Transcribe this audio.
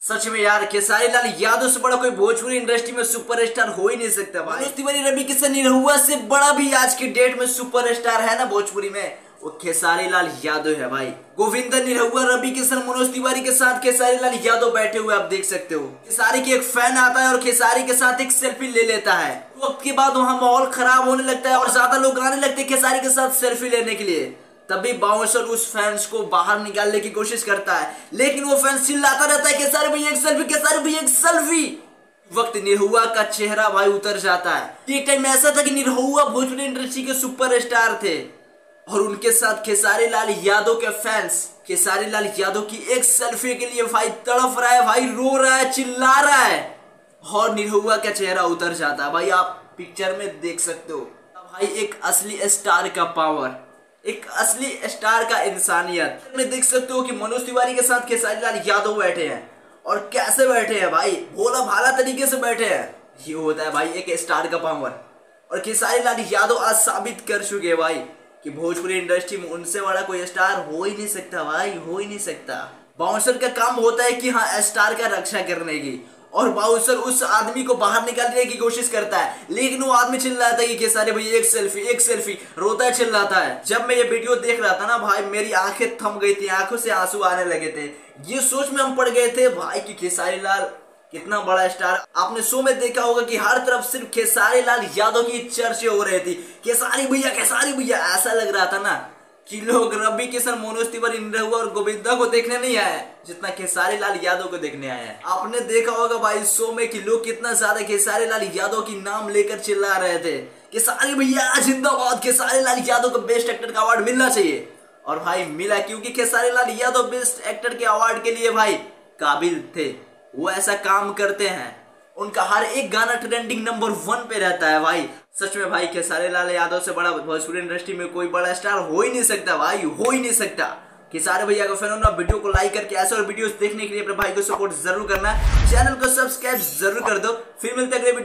सच में यार खेसारी लाल यादव से बड़ा कोई भोजपुरी इंडस्ट्री में सुपरस्टार हो ही नहीं सकता भाई। मनोज तिवारी, रवि किशन, निरहुआ से बड़ा भी आज की डेट में सुपरस्टार है ना भोजपुरी में, वो खेसारी लाल यादव है भाई। गोविंदा, निरहुआ, रवि किशन, मनोज तिवारी के साथ खेसारी लाल यादव बैठे हुए आप देख सकते हो। खेसारी की एक फैन आता है और खेसारी के साथ एक सेल्फी ले लेता है। वक्त के बाद वहाँ माहौल खराब होने लगता है और ज्यादा लोग आने लगते हैं खेसारी के साथ सेल्फी लेने के लिए। तभी बाउंसर उस फैंस को बाहर निकालने की कोशिश करता है, लेकिन वो फैंस चिल्लाता रहता है खेसारी भैया एक सेल्फी, खेसारी भैया एक सेल्फी। वक्त निरहुआ का चेहरा भाई उतर जाता है। एक टाइम ऐसा था कि निरहुआ भोजपुरी इंडस्ट्री के सुपरस्टार थे और उनके साथ खेसारी लाल यादव के फैंस खेसारी लाल यादव की एक सेल्फी के लिए भाई तड़प रहा है, भाई रो रहा है, चिल्ला रहा है और निरहुआ का चेहरा उतर जाता है। भाई आप पिक्चर में देख सकते हो भाई एक असली स्टार का पावर, एक असली स्टार का इंसानियत में देख सकते हो कि मनोज तिवारी के साथ खेसारी लाल यादव बैठे हैं और कैसे बैठे हैं भाई, भोला भाला तरीके से बैठे हैं। ये होता है भाई एक स्टार का पावर। और खेसारी लाल यादव आज साबित कर चुके हैं भाई कि भोजपुरी इंडस्ट्री में उनसे बड़ा कोई स्टार हो ही नहीं सकता भाई, हो ही नहीं सकता। बाउंसर का काम होता है कि हाँ स्टार का रक्षा करने की, और बाउंसर उस आदमी को बाहर निकालने की कोशिश करता है, लेकिन वो आदमी चिल्लाता है कि खेसारी भैया एक सेल्फी, रोता है, चिल्लाता है। जब मैं ये वीडियो देख रहा था ना भाई मेरी आंखें थम गई थी, आंखों से आंसू आने लगे थे। ये सोच में हम पड़ गए थे भाई कि खेसारी लाल कितना बड़ा स्टार। आपने शो में देखा होगा कि हर तरफ सिर्फ खेसारी लाल यादव की चर्चा हो रही थी, खेसारी भैया। ऐसा लग रहा था ना कि लोग रवि किशन, मनोज तिवारी, निरहुआ और गोविंदा को देखने नहीं आए जितना खेसारी लाल यादव को देखने आए हैं। आपने देखा होगा भाई शो में कि लोग कितना ज्यादा खेसारी लाल यादव की नाम लेकर चिल्ला रहे थे, खेसारी भैया जिंदाबाद, खेसारी लाल यादव को बेस्ट एक्टर का अवार्ड मिलना चाहिए। और भाई मिला, क्योंकि खेसारी लाल यादव बेस्ट एक्टर के अवार्ड के लिए भाई काबिल थे। वो ऐसा काम करते हैं, उनका हर एक गाना ट्रेंडिंग नंबर 1 पे रहता है भाई। सच में भाई खेसारी लाल यादव से बड़ा भोजपुरी इंडस्ट्री में कोई बड़ा स्टार हो ही नहीं सकता भाई, हो ही नहीं सकता। खेसारी भैया का फैन हो ना, वीडियो को लाइक करके ऐसे और वीडियोस देखने के लिए अपने भाई को सपोर्ट जरूर करना, चैनल को सब्सक्राइब जरूर कर दो। फिर मिलते हैं अगले वीडियो।